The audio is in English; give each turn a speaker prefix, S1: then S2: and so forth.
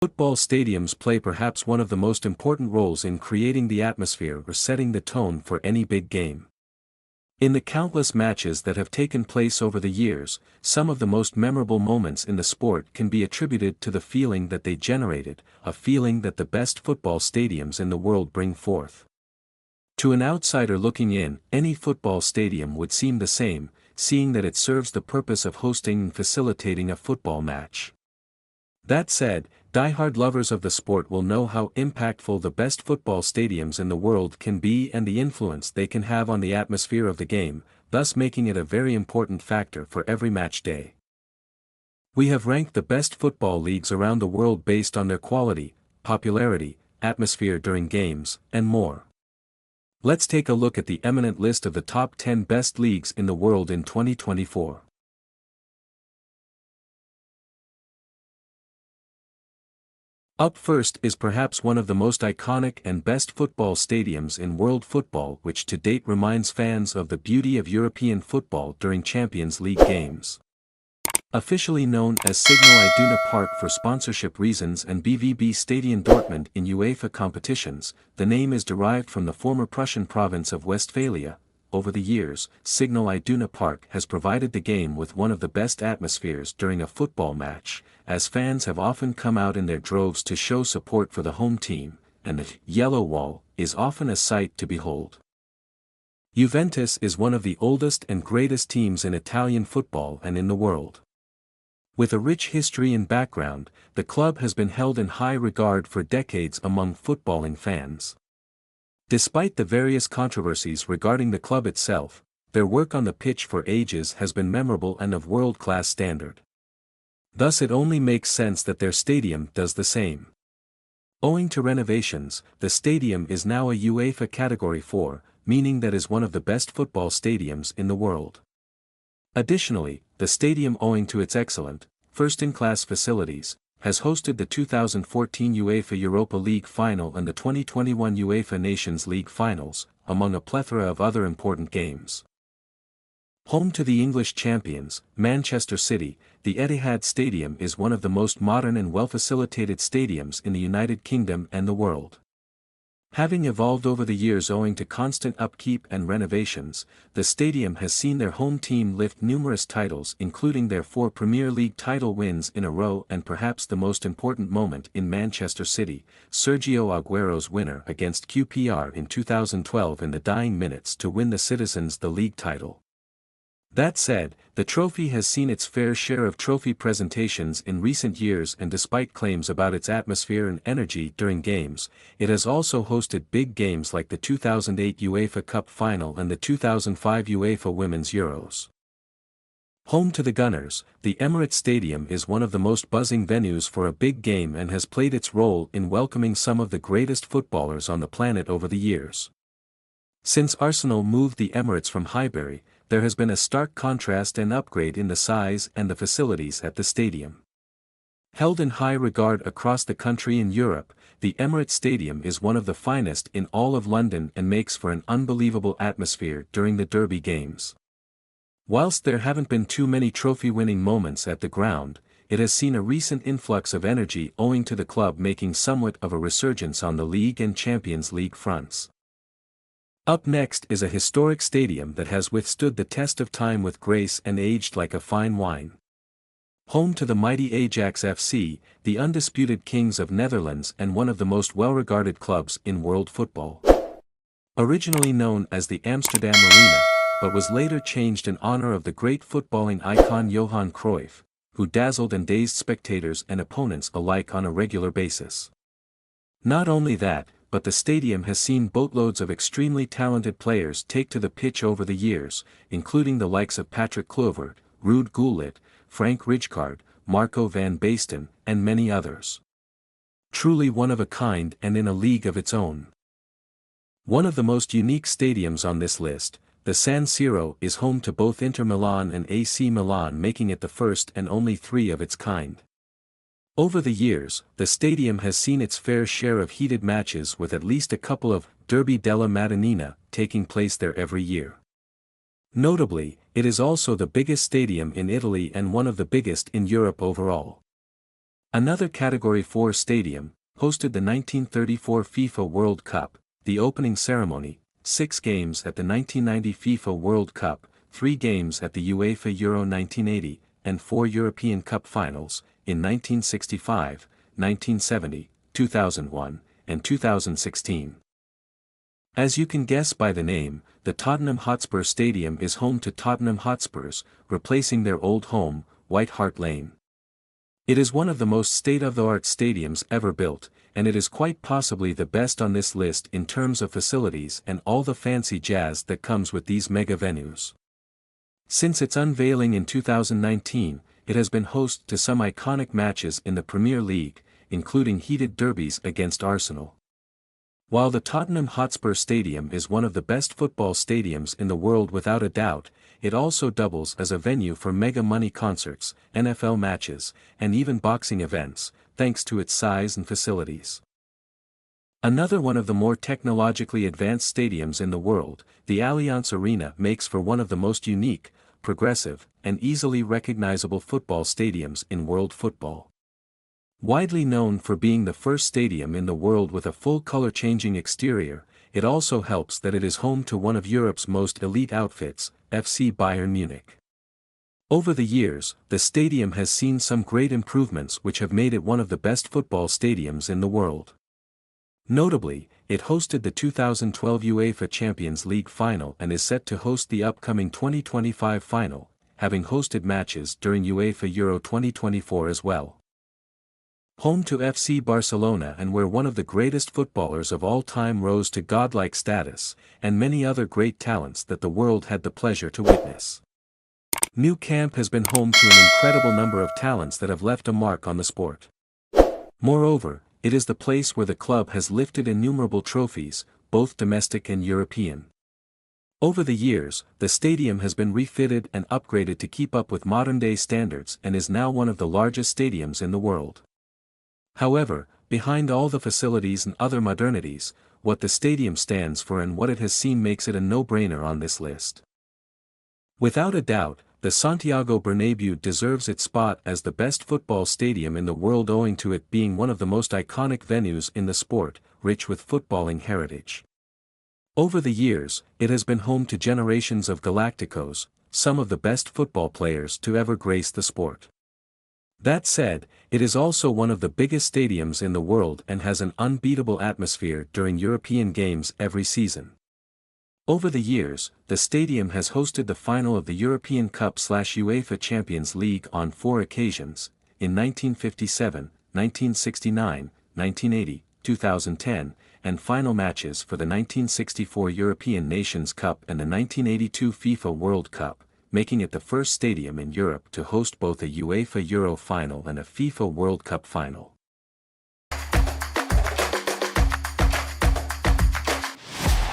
S1: Football stadiums play perhaps one of the most important roles in creating the atmosphere or setting the tone for any big game. In the countless matches that have taken place over the years, some of the most memorable moments in the sport can be attributed to the feeling that they generated, a feeling that the best football stadiums in the world bring forth. To an outsider looking in, any football stadium would seem the same, seeing that it serves the purpose of hosting and facilitating a football match. That said, die-hard lovers of the sport will know how impactful the best football stadiums in the world can be and the influence they can have on the atmosphere of the game, thus making it a very important factor for every match day. We have ranked the best football leagues around the world based on their quality, popularity, atmosphere during games, and more. Let's take a look at the eminent list of the top 10 best leagues in the world in 2024. Up first is perhaps one of the most iconic and best football stadiums in world football, which to date reminds fans of the beauty of European football during Champions League games. Officially known as Signal Iduna Park for sponsorship reasons and BVB Stadion Dortmund in UEFA competitions, the name is derived from the former Prussian province of Westphalia. Over the years, Signal Iduna Park has provided the game with one of the best atmospheres during a football match, as fans have often come out in their droves to show support for the home team, and the yellow wall is often a sight to behold. Juventus is one of the oldest and greatest teams in Italian football and in the world. With a rich history and background, the club has been held in high regard for decades among footballing fans. Despite the various controversies regarding the club itself, their work on the pitch for ages has been memorable and of world-class standard. Thus it only makes sense that their stadium does the same. Owing to renovations, the stadium is now a UEFA Category 4, meaning that is one of the best football stadiums in the world. Additionally, the stadium, owing to its excellent, first-in-class facilities, has hosted the 2014 UEFA Europa League final and the 2021 UEFA Nations League finals, among a plethora of other important games. Home to the English champions, Manchester City, the Etihad Stadium is one of the most modern and well-facilitated stadiums in the United Kingdom and the world. Having evolved over the years owing to constant upkeep and renovations, the stadium has seen their home team lift numerous titles, including their 4 Premier League title wins in a row, and perhaps the most important moment in Manchester City, Sergio Aguero's winner against QPR in 2012 in the dying minutes to win the Citizens the league title. That said, the trophy has seen its fair share of trophy presentations in recent years, and despite claims about its atmosphere and energy during games, it has also hosted big games like the 2008 UEFA Cup final and the 2005 UEFA Women's Euros. Home to the Gunners, the Emirates Stadium is one of the most buzzing venues for a big game and has played its role in welcoming some of the greatest footballers on the planet over the years. Since Arsenal moved the Emirates from Highbury, there has been a stark contrast and upgrade in the size and the facilities at the stadium. Held in high regard across the country and Europe, the Emirates Stadium is one of the finest in all of London and makes for an unbelievable atmosphere during the Derby games. Whilst there haven't been too many trophy-winning moments at the ground, it has seen a recent influx of energy owing to the club making somewhat of a resurgence on the League and Champions League fronts. Up next is a historic stadium that has withstood the test of time with grace and aged like a fine wine. Home to the mighty Ajax FC, the undisputed kings of Netherlands and one of the most well-regarded clubs in world football. Originally known as the Amsterdam Arena, but was later changed in honor of the great footballing icon Johan Cruyff, who dazzled and dazed spectators and opponents alike on a regular basis. Not only that, but the stadium has seen boatloads of extremely talented players take to the pitch over the years, including the likes of Patrick Kluivert, Ruud Gullit, Frank Rijkaard, Marco van Basten, and many others. Truly one of a kind and in a league of its own. One of the most unique stadiums on this list, the San Siro, is home to both Inter Milan and AC Milan, making it the first and only 3 of its kind. Over the years, the stadium has seen its fair share of heated matches, with at least a couple of Derby della Madonnina taking place there every year. Notably, it is also the biggest stadium in Italy and one of the biggest in Europe overall. Another Category 4 stadium, hosted the 1934 FIFA World Cup, the opening ceremony, 6 games at the 1990 FIFA World Cup, 3 games at the UEFA Euro 1980, and 4 European Cup finals, in 1965, 1970, 2001, and 2016. As you can guess by the name, the Tottenham Hotspur Stadium is home to Tottenham Hotspurs, replacing their old home, White Hart Lane. It is one of the most state-of-the-art stadiums ever built, and it is quite possibly the best on this list in terms of facilities and all the fancy jazz that comes with these mega venues. Since its unveiling in 2019, it has been host to some iconic matches in the Premier League, including heated derbies against Arsenal. While the Tottenham Hotspur Stadium is one of the best football stadiums in the world without a doubt, it also doubles as a venue for mega money concerts, NFL matches, and even boxing events, thanks to its size and facilities. Another one of the more technologically advanced stadiums in the world, the Allianz Arena makes for one of the most unique, progressive, and easily recognizable football stadiums in world football. Widely known for being the first stadium in the world with a full color-changing exterior, it also helps that it is home to one of Europe's most elite outfits, FC Bayern Munich. Over the years, the stadium has seen some great improvements which have made it one of the best football stadiums in the world. Notably, it hosted the 2012 UEFA Champions League final and is set to host the upcoming 2025 final, having hosted matches during UEFA Euro 2024 as well. Home to FC Barcelona and where one of the greatest footballers of all time rose to godlike status, and many other great talents that the world had the pleasure to witness. Nou Camp has been home to an incredible number of talents that have left a mark on the sport. Moreover, it is the place where the club has lifted innumerable trophies, both domestic and European. Over the years, the stadium has been refitted and upgraded to keep up with modern-day standards and is now one of the largest stadiums in the world. However, behind all the facilities and other modernities, what the stadium stands for and what it has seen makes it a no-brainer on this list. Without a doubt, the Santiago Bernabéu deserves its spot as the best football stadium in the world owing to it being one of the most iconic venues in the sport, rich with footballing heritage. Over the years, it has been home to generations of Galacticos, some of the best football players to ever grace the sport. That said, it is also one of the biggest stadiums in the world and has an unbeatable atmosphere during European games every season. Over the years, the stadium has hosted the final of the European Cup/UEFA Champions League on 4 occasions, in 1957, 1969, 1980, 2010, and final matches for the 1964 European Nations Cup and the 1982 FIFA World Cup, making it the first stadium in Europe to host both a UEFA Euro final and a FIFA World Cup final.